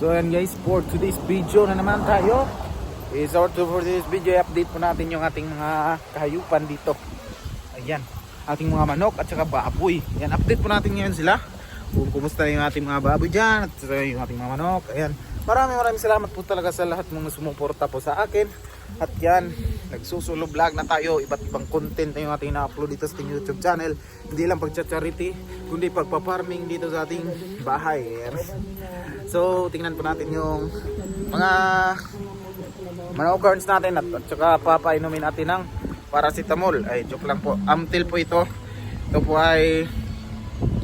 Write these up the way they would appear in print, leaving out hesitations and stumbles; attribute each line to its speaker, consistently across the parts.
Speaker 1: So yan guys, for today's video na naman tayo is for today's video, update po natin yung ating mga kahayupan dito. Ayan, ating mga manok at saka baboy. Yan, update po natin ngayon sila kung kumusta yung ating mga baboy dyan at saka yung ating mga manok. Ayan, maraming salamat po talaga sa lahat mga sumuporta po sa akin. At yan, nagsusulo vlog na tayo, iba't ibang content na yung ating na-upload dito sa ating YouTube channel. Hindi lang pagcha-charity, kundi pagpa-farming dito sa ating bahay. Ayan. So, tingnan po natin yung mga manok natin at saka papainumin natin ng paracetamol. Ay, joke lang po. Amtil po ito. Ito po ay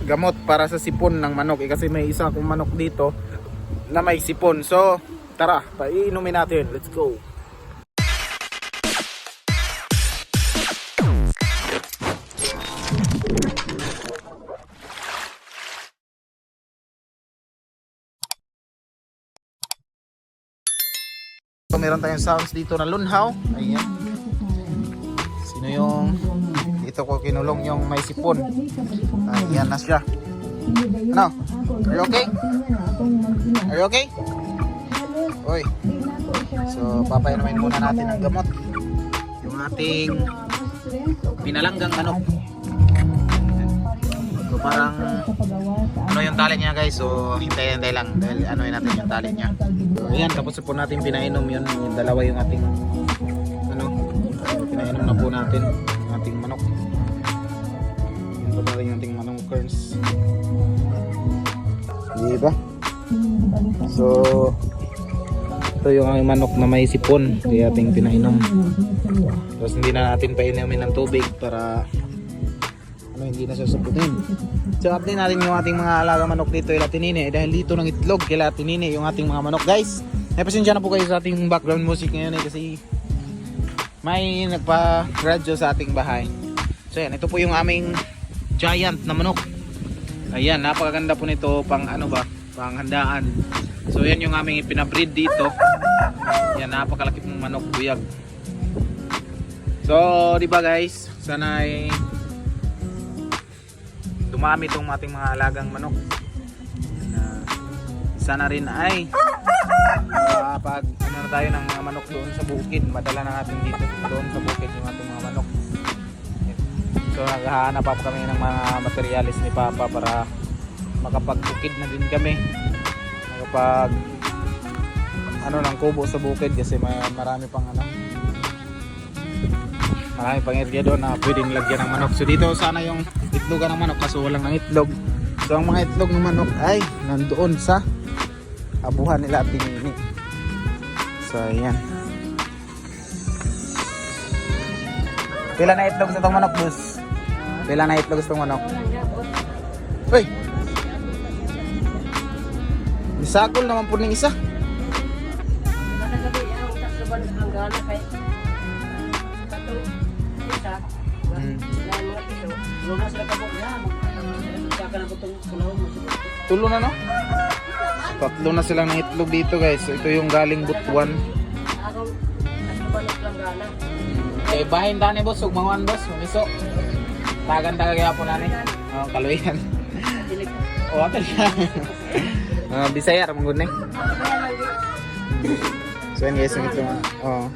Speaker 1: gamot para sa sipon ng manok. Kasi may isa akong manok dito na may sipon. So, tara, painumin natin. Let's go. So, meron tayong sounds dito na lunhaw. Ayan. Sino yung dito ko kinulong yung may sipon? Ayan na siya. Ano? Are you okay? Are you okay? Oy. So, papainumin muna natin ang gamot. Yung ating pinalanggang manok. So, parang ano yung tali niya guys. So, hintay lang dahil anuin natin yung tali niya. So, ayan, tapos po natin pinainom yun. Yung dalawa yung ating ano, pinainom na po natin yung ating manok. Yun po tayo yung ating manok kerns. Diba? So, ito yung aming manok na may sipon. Kaya ating pinainom. Tapos hindi na natin painumin ng tubig para hindi na sasaputin. So update natin yung ating mga alaga manok dito kay Latinine dahil dito ng itlog kay Latinine yung ating mga manok guys. Napasensya na po kayo sa ating background music ngayon kasi may nagpa-radyo sa ating bahay. So yan, ito po yung aming giant na manok. Ayan, napakaganda po nito pang ano ba, pang handaan. So yan yung aming pinabreed dito. Yan, napakalaki pong manok buyag. So di ba guys, sana ay dumami itong ating mga alagang manok na sana rin ay pag ano na tayo ng mga manok doon sa bukid, madala na natin dito doon sa bukid yung ating mga manok. So naghahanap pa kami ng mga materialis ni Papa para makapag-bukid na din kami, makapag ano ng kubo sa bukid kasi marami pang ano, marami pang area doon na pwedeng lagyan ng manok. So dito sana yung itlogan ng manok kaso walang ng itlog. So ang mga itlog ng manok ay nandoon sa abuhan nila at tinini. So ayan. Pila na itlog sa itong manok, boss? Pila na itlog sa itong manok? Uy! Isakol naman po ng isa. Tulo na no? Tatlo na silang itlog dito guys. So ito yung galing Butuan. Eh bahin tani boss, ug manguan boss, mamiso. Tagan-taga kaya po nani. Oh, kaluyan. Oh, atal na. Bisaya ra mangud ni. So yan guys, ito. Oh.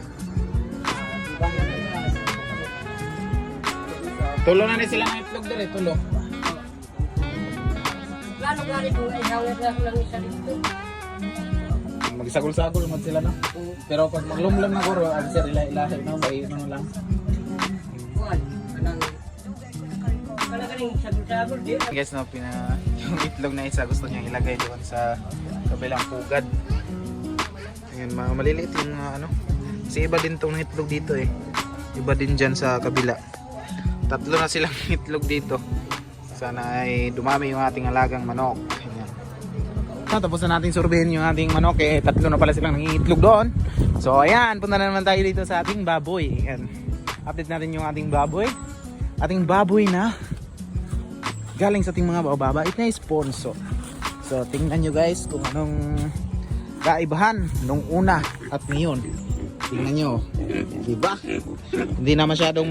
Speaker 1: Tulo na ni sila ng itlog dire, tulo.
Speaker 2: Lalo gani po ay hawak lang isa dito.
Speaker 1: Magsagol-sagol mo sila no. Pero pag maglumlum na guro, ang sir ilahi no, bay ano lang.
Speaker 2: Kuan, anang kalagaling sagol-sagol di.
Speaker 1: Guys, no, yung itlog na isa gusto niya ilagay doon sa kabilang pugad. Ayun, maliliit yung ano. Kasi iba din tong itlog dito eh. Iba din diyan sa kabila. Tatlo na silang itlog dito. Sana ay dumami yung ating alagang manok. Ayan. Tapos na natin surveyin yung ating manok eh. Tatlo na pala silang nangiitlog doon. So ayan, punta na naman tayo dito sa ating baboy. Ayan. Update natin yung ating baboy. Ating baboy na galing sa ating mga bababa. Ito na sponsor. So tingnan nyo guys kung anong kaibahan nung una at ngayon. Tingnan nyo. Diba? Hindi na masyadong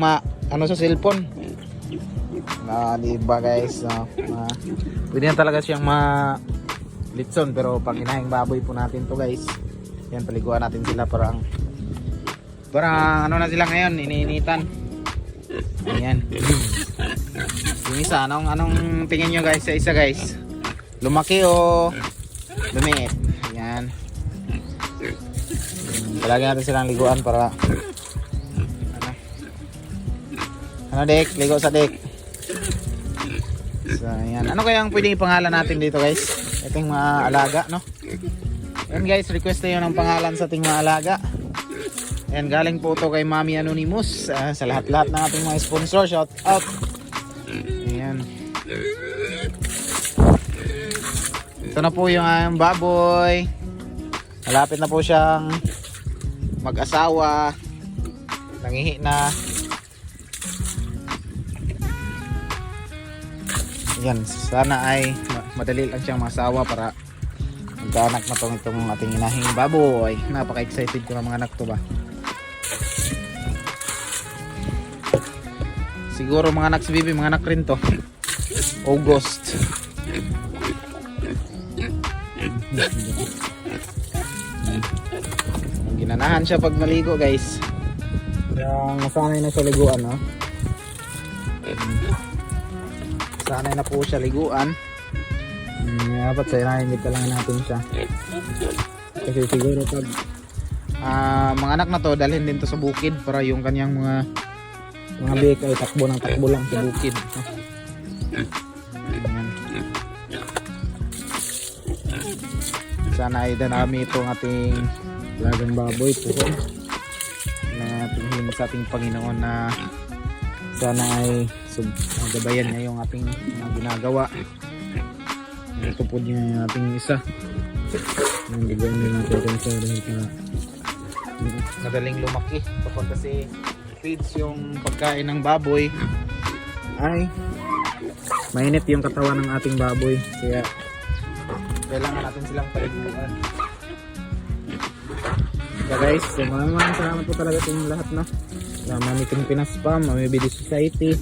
Speaker 1: ano sa cellphone. Diba guys, pwede na talaga siyang litson, pero pang inahing baboy po natin to guys. Yan, paliguan natin sila parang ano na sila ngayon, iniinitan. Ayan. Yung isa, anong tingin nyo guys sa isa guys? Lumaki o lumiit? Ayan. Palagi natin silang liguan para ano dek, ligo sa dek. So ayan, ano kaya ang pwedeng ipangalan natin dito guys? Ating mga alaga, no? Ayan guys, request tayo ng pangalan sa ating mga alaga. Ayan, galing po to kay Mami Anonymous. Sa lahat-lahat ng ating mga sponsor, shout out. Ayan. Ito na po yung baboy. Malapit na po siyang mag-asawa. Nangihi na. Ayan, sana ay madali lang siyang masawa para magkaanak na itong ating inahing baboy. Napaka-excited ko ng mga anak to ba. Siguro mga anak si Bibi, mga anak rin to. August. Ginanahan siya pag maligo guys. Yung nasanay na siya liguan, no? Sanay na po siya liguan. Dapat sayangin ka lang natin siya. Kasi siguro pag mga anak na to, dalhin din to sa bukid para yung kanyang mga bik ay takbo lang sa bukid. Ayan. Sana ay danami itong ating lagang baboy po na tingin sa ating Panginoon na sana ay gabayan niya yung ating mga ginagawa. Ito po din yung ating isa. Yung gabayan din natin sa dahil madaling lumaki. Kapag kasi feeds yung pagkain ng baboy ay mainit yung katawan ng ating baboy. Kaya kailangan natin silang paliguan. So guys, maraming salamat po talaga sa inyong lahat, no? Mami King Pinas Spam, Mami BD Society,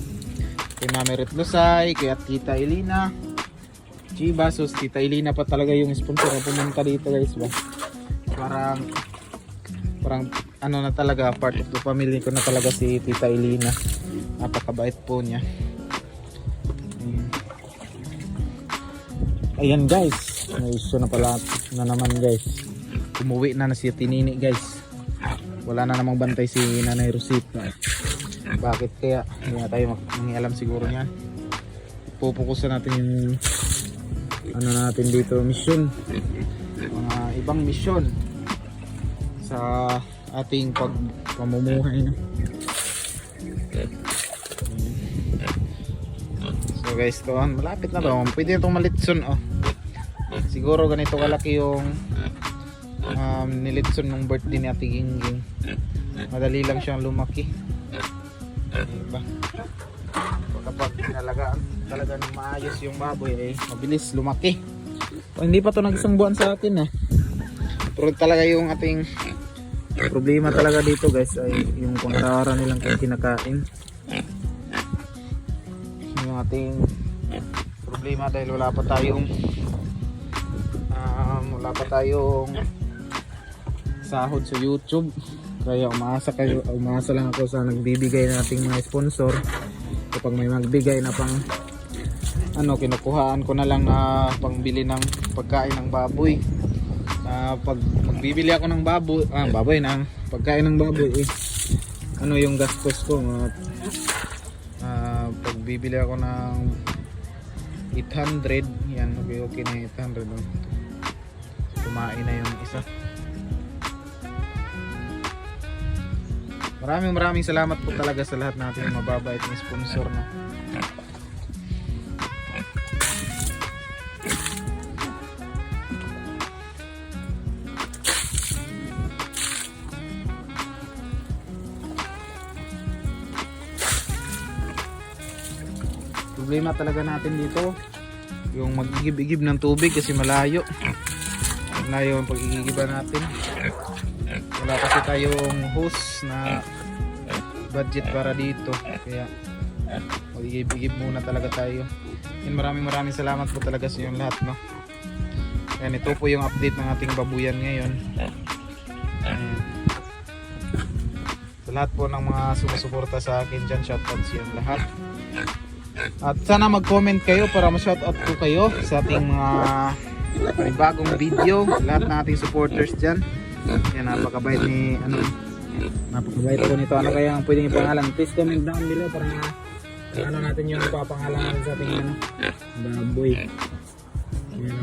Speaker 1: kay Mami Retlusay, kay at Tita Elina Chiba. So Tita Elina pa talaga yung sponsor na pumunta dito guys ba. Parang ano na talaga, part of the family ko na talaga si Tita Elina. Napakabait po niya. Ayan guys, may issue na pala na naman guys. Umuwi na si Tinini guys. Wala na namang bantay si Nanay Rosita. Bakit kaya? Hindi na tayo mangialam siguro niyan. Pupukusan natin yung ano natin dito, mission. Mga ibang mission sa ating pamumuhay na. So guys, to malapit na ba? Pwede itong malitson oh. Siguro ganito kalaki yung nilitson ng birthday ni Ate Gingging. Madali lang siyang lumaki. Diba? Kapag pinalagaan talaga ng maayos yung baboy ay mabilis lumaki. O, hindi pa to nag-isang buwan sa atin eh. Pero talaga yung ating problema talaga dito guys ay yung pangararan nilang kinakain. Yung ating problema dahil wala pa tayong sahod sa YouTube. Kaya umasa lang ako sa nagbibigay nating mga sponsor. Kapag may magbigay na pang kinukuhaan ko na lang na pangbili ng pagkain ng baboy. Pag magbibili ako ng baboy ng pagkain ng baboy yung gastos ko, pagbibili ako ng 800 yan, okay na 800 kumain na yung isa. Maraming salamat po talaga sa lahat natin mababait ng sponsor na. Problema talaga natin dito yung mag-igib-igib ng tubig kasi malayo ang pag-igigiban natin. Wala kasi tayong hose na budget para dito, kaya mag-igib-igib muna talaga tayo. And maraming salamat po talaga sa inyong lahat, no? Ayan, ito po yung update ng ating babuyan ngayon. Ayan. Sa lahat po ng mga sumusuporta sa akin dyan, shoutout sa yung lahat. At sana mag-comment kayo para ma-shoutout ko kayo sa ating mga panibagong video. Lahat ng ating supporters dyan. Yan, napakabait ni napakabait po nito. Ano kaya ang pwedeng ipangalan? Please comment down below para ano natin yung ipapangalan natin sa ating baboy. Yan,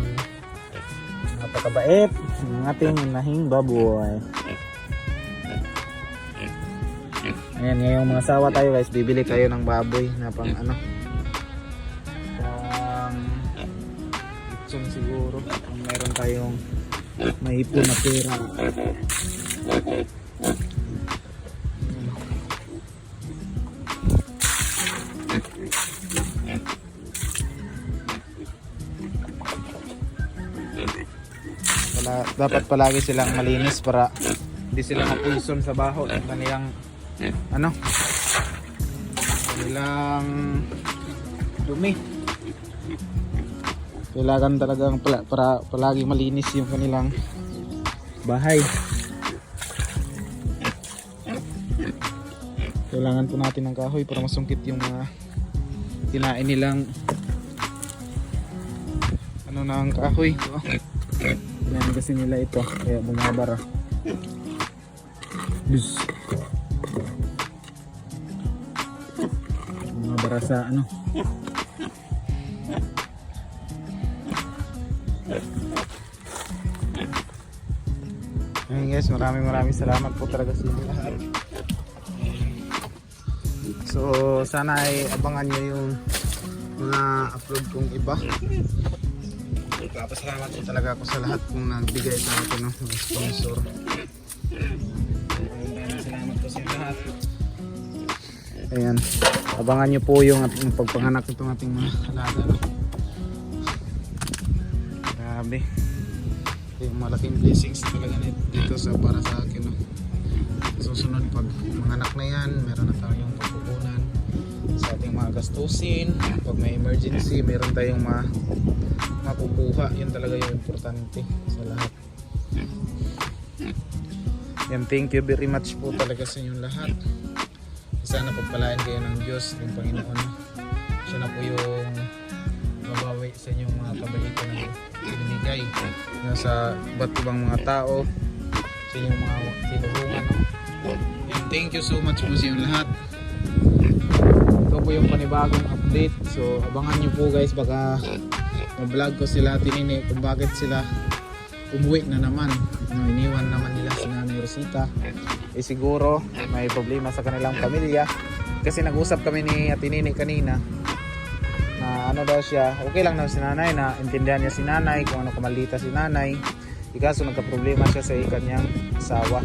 Speaker 1: napakabait ng ating nahing baboy. Ayan, ngayong mga sawa tayo guys, bibili kayo ng baboy na pang pang itson siguro kung meron tayong maipon na pera. Dapat palagi silang malinis para hindi sila mapulson sa baho ng kanilang kanilang dumi. Kailangan talagang para palagi malinis yung kanilang bahay. Kailangan po natin ng kahoy para masungkit yung mga kinain nilang ng kahoy. Yan kasi nila ito, kaya bumabara. Bumabara sa Ayun guys, maraming salamat po talaga sa inyo lahat. So sana ay abangan nyo yung mga upload kong iba. Papasalamat po talaga ako sa lahat kung nagbigay sa akin ng sponsor. Salamat po sa lahat. Ayan, abangan nyo po yung pagpanganak nitong ating mga alaga. Grabe, yung malaking blessings talaga dito para sa akin. Susunod pag manganak na yan, meron na tayong pagkukunan sa ating mga gastusin. Pag may emergency, meron tayong makukuha. Yun talaga yung importante sa lahat. Yan, thank you very much po talaga sa inyong lahat. Sana pagpalain kayo ng Diyos, ng Panginoon. Siya na po yung mabawi sa inyong mga kabalita na binigay sa iba't ibang mga tao, sa inyong mga tinulungan. Yan, thank you so much po sa inyong lahat. Ito po yung panibagong update. So abangan nyo po guys, baka ma-vlog ko sila tinini kung bakit sila umuwi na naman. Iniwan naman nila si Nanay Rosita. Siguro may problema sa kanilang pamilya. Kasi nag-usap kami ni Atinini kanina na daw siya, okay lang daw si Nanay, na intindihan niya si Nanay kung ano kamalita si Nanay. Kaso nagka-problema siya sa kanyang asawa.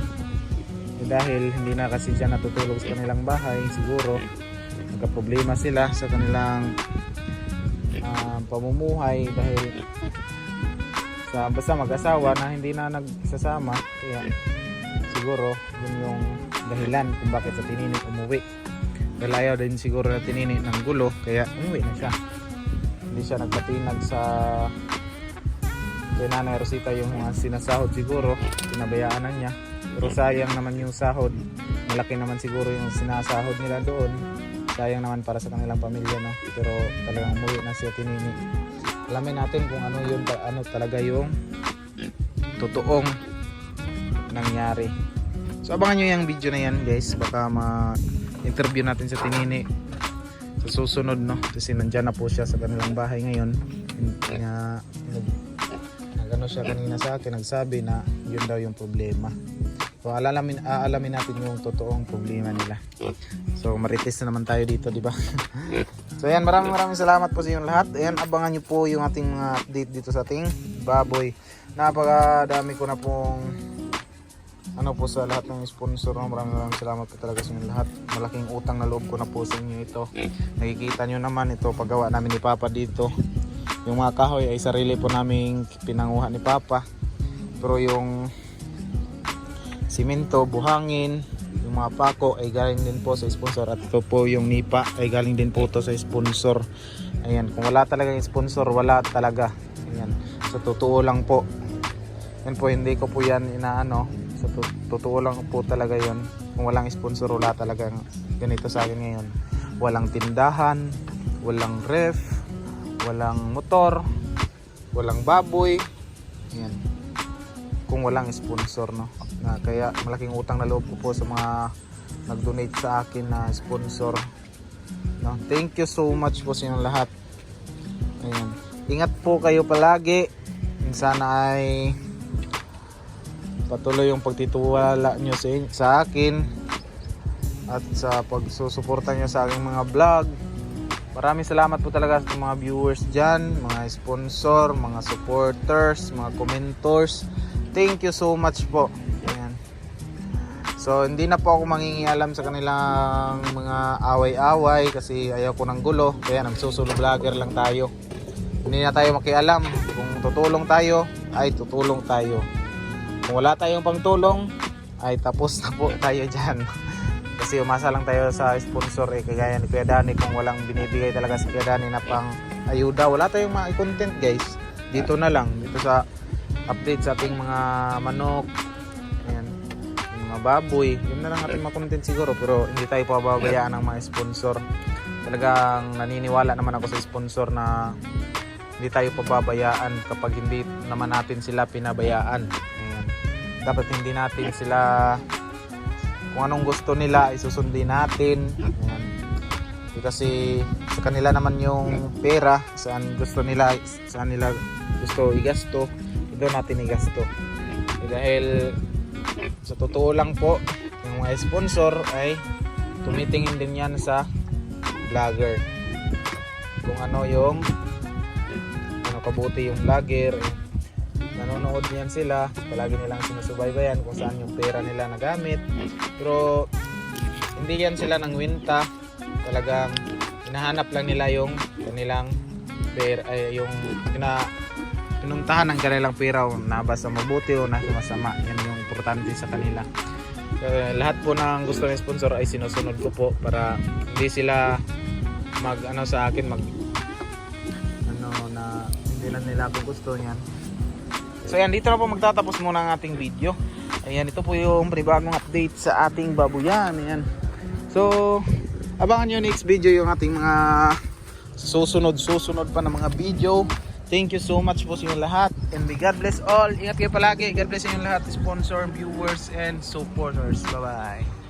Speaker 1: Dahil hindi na kasi siya natutulog sa kanilang bahay, siguro nagka-problema sila sa kanilang pamumuhay dahil basta mag-asawa na hindi na nagsasama. Kaya siguro yun yung dahilan kung bakit sa Tinini umuwi. Dahil ayaw din siguro na Tinini ng gulo, kaya umuwi na siya. Hindi siya nagpatinag sa kay Nanay Rosita yung mga sinasahod siguro, pinabayaan na niya. Pero sayang naman yung sahod, malaki naman siguro yung sinasahod nila doon. Sayang naman para sa kanilang pamilya, no? Pero talagang umuwi na siya Tinini. Alamin natin kung ano talaga yung totoong nangyari. So abangan nyo yung video na yan guys, baka ma-interview natin sa Tinini sa susunod, no? Kasi nandyan na po siya sa kanilang bahay ngayon. Nagano siya kanina sa akin, nagsabi na yun daw yung problema. So aalamin natin yung totoong problema nila. So marites na naman tayo dito, di ba? So ayan, maraming salamat po sa inyong lahat. Ayan, abangan nyo po yung ating mga update dito sa ating baboy. Napakadami ko na pong po sa lahat ng sponsor. Maraming salamat po talaga sa inyong lahat. Malaking utang na loob ko na po sa inyo ito. Nakikita nyo naman ito, paggawa namin ni Papa dito. Yung mga kahoy ay sarili po naming pinanguha ni Papa. Pero yung simento, buhangin, yung mga pako ay galing din po sa sponsor. At ito po yung nipa ay galing din po to sa sponsor. Ayan, kung wala talaga yung sponsor, wala talaga. Ayan. Sa totoo lang po. Yan po, hindi ko po yan inaano. Sa totoo lang po talaga yun. Kung walang sponsor, wala talagang ganito sa akin ngayon. Walang tindahan, walang ref, walang motor, walang baboy. Yan. Kung walang sponsor, no. Kaya malaking utang na loob ko po sa mga nag-donate sa akin na sponsor. No? Thank you so much po sa inyong lahat. Ayan. Ingat po kayo palagi. Sana ay patuloy yung pagtitiwala nyo sa akin at sa pagsusuporta nyo sa aking mga vlog. Maraming salamat po talaga sa mga viewers dyan, mga sponsor, mga supporters, mga commentors. Thank you so much po. Ayan. So hindi na po ako mangingialam sa kanilang mga away-away kasi ayaw ko ng gulo. Kaya nagsusulo vlogger lang tayo. Hindi na tayo makialam. Kung tutulong tayo, ay tutulong tayo. Kung wala tayong pangtulong, ay tapos na po tayo dyan. Kasi umasa lang tayo sa sponsor kagaya ni Kuya Danny. Kung walang binibigay talaga si Kuya Danny na pang ayuda, wala tayong mga content guys. Dito na lang, dito sa update sa ating mga manok, ayan, yung mga baboy, yun na lang ating mga content siguro. Pero hindi tayo pababayaan ng mga sponsor. Talagang naniniwala naman ako sa sponsor na hindi tayo pababayaan kapag hindi naman natin sila pinabayaan. Ayan. Dapat hindi natin sila, kung anong gusto nila isusundin natin. Ayan. Kasi sa kanila naman yung pera, saan nila gusto igasto, doon natin igasto. Dahil sa totoo lang po, yung mga sponsor ay tumitingin din yan sa vlogger. Kung ano yung kabuti yung vlogger, nanonood niyan sila, palagi nilang sinusubaybayan kung saan yung pera nila nagamit. Pero hindi yan sila nang winta, talagang hinahanap lang nila yung kanilang pera, yung pinuntahan ng kanilang pera, na basta mabuti o nasa masama. Yan yung importante sa kanila. Lahat po ng gusto ng sponsor ay sinusunod ko po para hindi sila sa akin na hindi lang nila ako gusto niyan. So ayan, dito na po magtatapos muna ang ating video. Ayan, ito po yung panibagong update sa ating babuyan. Ayan. So abangan nyo next video yung ating mga susunod pa na mga video. Thank you so much po sa inyong lahat, and may God bless all. Ingat kayo palagi. God bless sa inyong lahat, sponsor, viewers, and supporters. Bye bye.